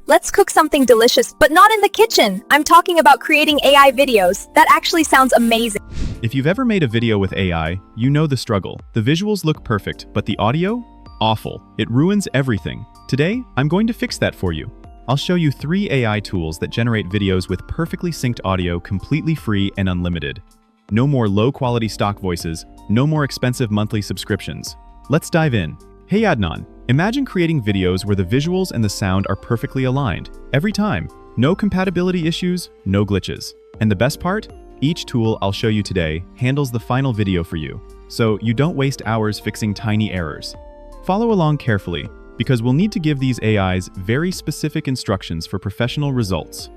Let's cook something delicious, but not in the kitchen. I'm talking about creating AI videos. That actually sounds amazing. If you've ever made a video with AI, you know the struggle. The visuals look perfect, but the audio? Awful. It ruins everything. Today, I'm going to fix that for you. I'll show you 3 AI tools that generate videos with perfectly synced audio, completely free and unlimited. No more low-quality stock voices, no more expensive monthly subscriptions. Let's dive in. Hey Adnan, imagine creating videos where the visuals and the sound are perfectly aligned. Every time. No compatibility issues, no glitches. And the best part? Each tool I'll show you today handles the final video for you, so you don't waste hours fixing tiny errors. Follow along carefully, because we'll need to give these AIs very specific instructions for professional results.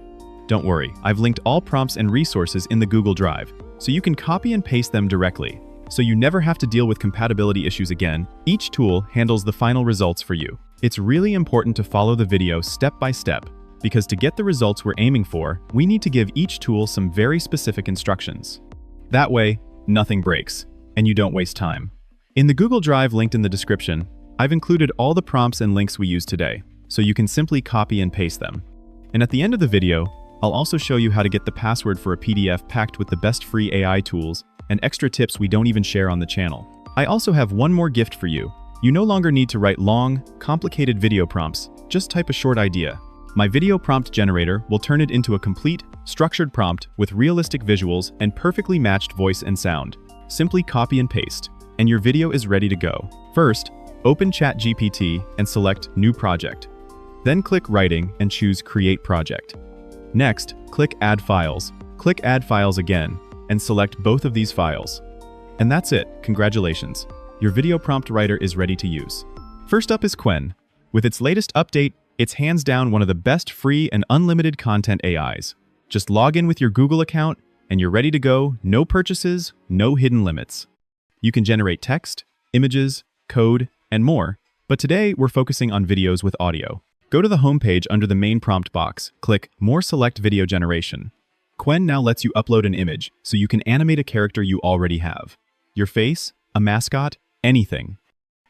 Don't worry, I've linked all prompts and resources in the Google Drive, so you can copy and paste them directly. So you never have to deal with compatibility issues again. Each tool handles the final results for you. It's really important to follow the video step by step, because to get the results we're aiming for, we need to give each tool some very specific instructions. That way, nothing breaks, and you don't waste time. In the Google Drive linked in the description, I've included all the prompts and links we use today, so you can simply copy and paste them. And at the end of the video, I'll also show you how to get the password for a PDF packed with the best free AI tools and extra tips we don't even share on the channel. I also have one more gift for you. You no longer need to write long, complicated video prompts, just type a short idea. My video prompt generator will turn it into a complete, structured prompt with realistic visuals and perfectly matched voice and sound. Simply copy and paste, and your video is ready to go. First, open ChatGPT and select New Project. Then click Writing and choose Create Project. Next, click Add Files. Click Add Files again, and select both of these files. And that's it, congratulations. Your video prompt writer is ready to use. First up is Qwen. With its latest update, it's hands down one of the best free and unlimited content AIs. Just log in with your Google account, and you're ready to go, no purchases, no hidden limits. You can generate text, images, code, and more, but today we're focusing on videos with audio. Go to the homepage under the main prompt box, click More Select Video Generation. Qwen now lets you upload an image, so you can animate a character you already have. Your face, a mascot, anything.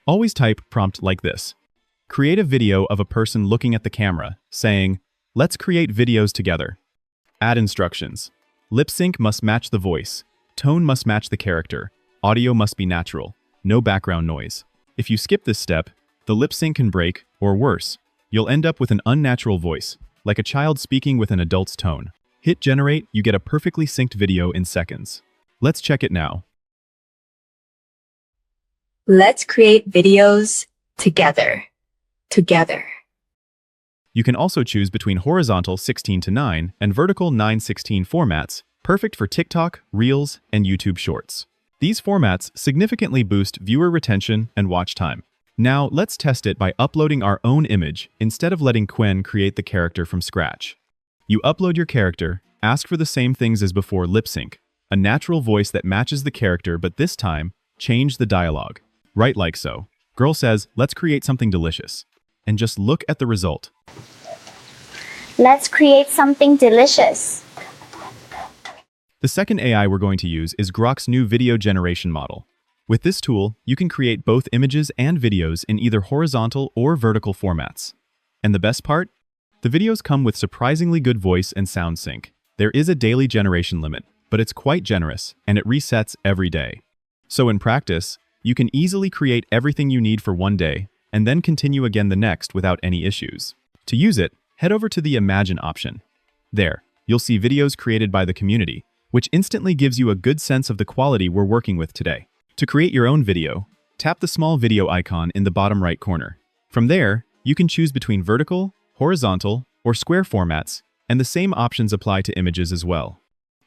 Always type prompt like this. Create a video of a person looking at the camera, saying, "Let's create videos together." Add instructions. Lip sync must match the voice. Tone must match the character. Audio must be natural. No background noise. If you skip this step, the lip sync can break, or worse, you'll end up with an unnatural voice, like a child speaking with an adult's tone. Hit generate, you get a perfectly synced video in seconds. Let's check it now. Let's create videos together. You can also choose between horizontal 16:9 and vertical 9:16 formats, perfect for TikTok, Reels, and YouTube Shorts. These formats significantly boost viewer retention and watch time. Now, let's test it by uploading our own image instead of letting Qwen create the character from scratch. You upload your character, ask for the same things as before lip sync, a natural voice that matches the character, but this time, change the dialogue. Right like so. Girl says, "Let's create something delicious." And just look at the result. Let's create something delicious. The second AI we're going to use is GROK's new video generation model. With this tool, you can create both images and videos in either horizontal or vertical formats. And the best part? The videos come with surprisingly good voice and sound sync. There is a daily generation limit, but it's quite generous, and it resets every day. So in practice, you can easily create everything you need for one day, and then continue again the next without any issues. To use it, head over to the Imagine option. There, you'll see videos created by the community, which instantly gives you a good sense of the quality we're working with today. To create your own video, tap the small video icon in the bottom right corner. From there, you can choose between vertical, horizontal, or square formats, and the same options apply to images as well.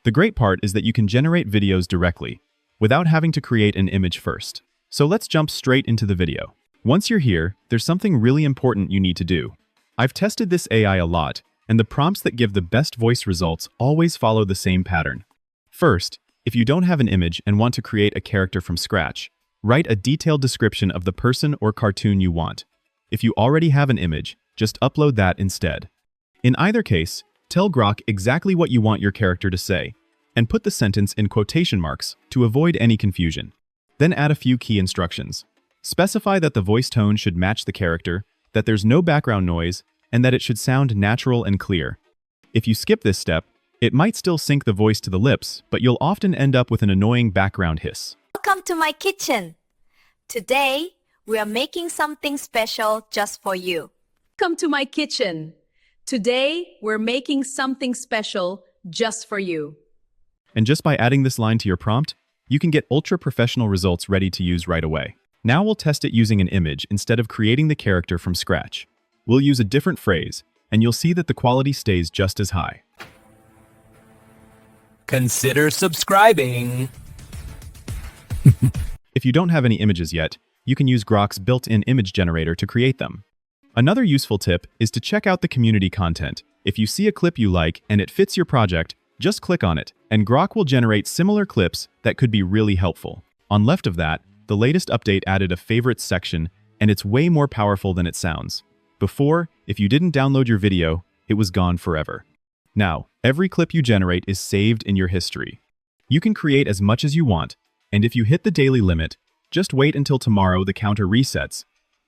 The great part is that you can generate videos directly, without having to create an image first. So let's jump straight into the video. Once you're here, there's something really important you need to do. I've tested this AI a lot, and the prompts that give the best voice results always follow the same pattern. First, if you don't have an image and want to create a character from scratch, write a detailed description of the person or cartoon you want. If you already have an image, just upload that instead. In either case, tell GROK exactly what you want your character to say, and put the sentence in quotation marks to avoid any confusion. Then add a few key instructions. Specify that the voice tone should match the character, that there's no background noise, and that it should sound natural and clear. If you skip this step, it might still sync the voice to the lips, but you'll often end up with an annoying background hiss. Welcome to my kitchen. Today, we are making something special just for you. Come to my kitchen. Today, we're making something special just for you. And just by adding this line to your prompt, you can get ultra-professional results ready to use right away. Now we'll test it using an image instead of creating the character from scratch. We'll use a different phrase, and you'll see that the quality stays just as high. Consider subscribing. If you don't have any images yet, you can use GROK's built-in image generator to create them. Another useful tip is to check out the community content. If you see a clip you like and it fits your project, just click on it, and GROK will generate similar clips that could be really helpful. On left of that, the latest update added a favorites section, and it's way more powerful than it sounds. Before, if you didn't download your video, it was gone forever. Now, every clip you generate is saved in your history. You can create as much as you want, and if you hit the daily limit, just wait until tomorrow the counter resets,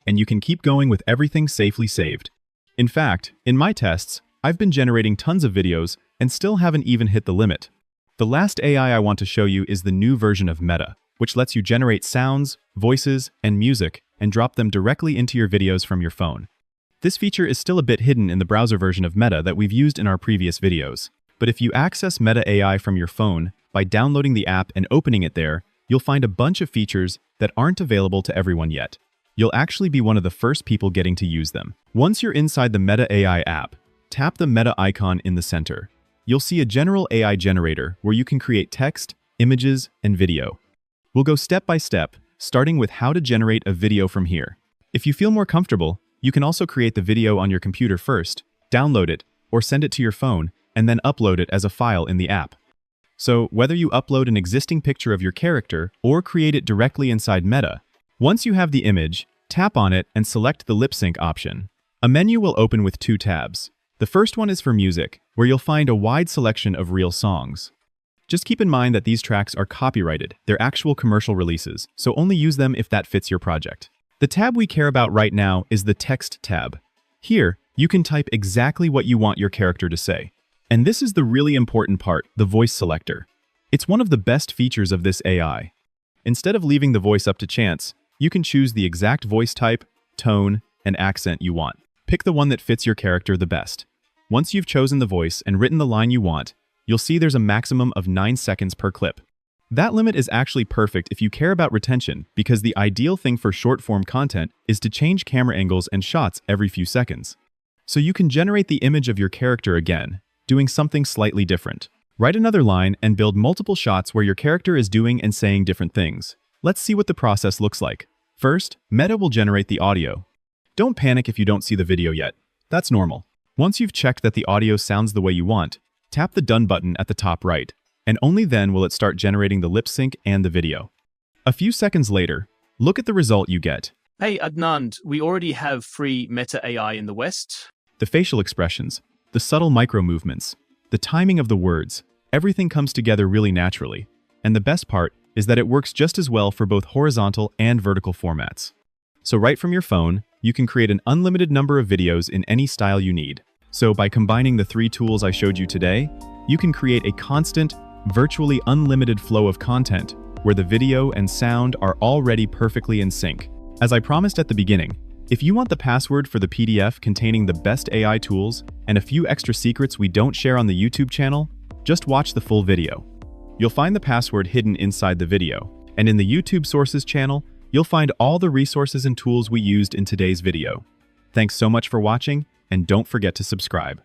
and you can keep going with everything safely saved. In fact, in my tests, I've been generating tons of videos and still haven't even hit the limit. The last AI I want to show you is the new version of Meta, which lets you generate sounds, voices, and music and drop them directly into your videos from your phone. This feature is still a bit hidden in the browser version of Meta that we've used in our previous videos. But if you access Meta AI from your phone by downloading the app and opening it there, you'll find a bunch of features that aren't available to everyone yet. You'll actually be one of the first people getting to use them. Once you're inside the Meta AI app, tap the Meta icon in the center. You'll see a general AI generator where you can create text, images, and video. We'll go step by step, starting with how to generate a video from here. If you feel more comfortable, you can also create the video on your computer first, download it, or send it to your phone, and then upload it as a file in the app. So whether you upload an existing picture of your character or create it directly inside Meta, once you have the image, tap on it and select the Lipsync option. A menu will open with two tabs. The first one is for music, where you'll find a wide selection of real songs. Just keep in mind that these tracks are copyrighted, they're actual commercial releases, so only use them if that fits your project. The tab we care about right now is the Text tab. Here, you can type exactly what you want your character to say. And this is the really important part, the voice selector. It's one of the best features of this AI. Instead of leaving the voice up to chance, you can choose the exact voice type, tone, and accent you want. Pick the one that fits your character the best. Once you've chosen the voice and written the line you want, you'll see there's a maximum of 9 seconds per clip. That limit is actually perfect if you care about retention, because the ideal thing for short-form content is to change camera angles and shots every few seconds. So you can generate the image of your character again, doing something slightly different. Write another line and build multiple shots where your character is doing and saying different things. Let's see what the process looks like. First, Meta will generate the audio. Don't panic if you don't see the video yet. That's normal. Once you've checked that the audio sounds the way you want, tap the Done button at the top right, and only then will it start generating the lip sync and the video. A few seconds later, look at the result you get. Hey Adnan, we already have free Meta AI in the West. The facial expressions, the subtle micro movements, the timing of the words, everything comes together really naturally. And the best part is that it works just as well for both horizontal and vertical formats. So right from your phone, you can create an unlimited number of videos in any style you need. So by combining the 3 tools I showed you today, you can create a constant, virtually unlimited flow of content where the video and sound are already perfectly in sync. As I promised at the beginning, if you want the password for the PDF containing the best AI tools and a few extra secrets we don't share on the YouTube channel, just watch the full video. You'll find the password hidden inside the video, and in the YouTube Sources channel, you'll find all the resources and tools we used in today's video. Thanks so much for watching, and don't forget to subscribe.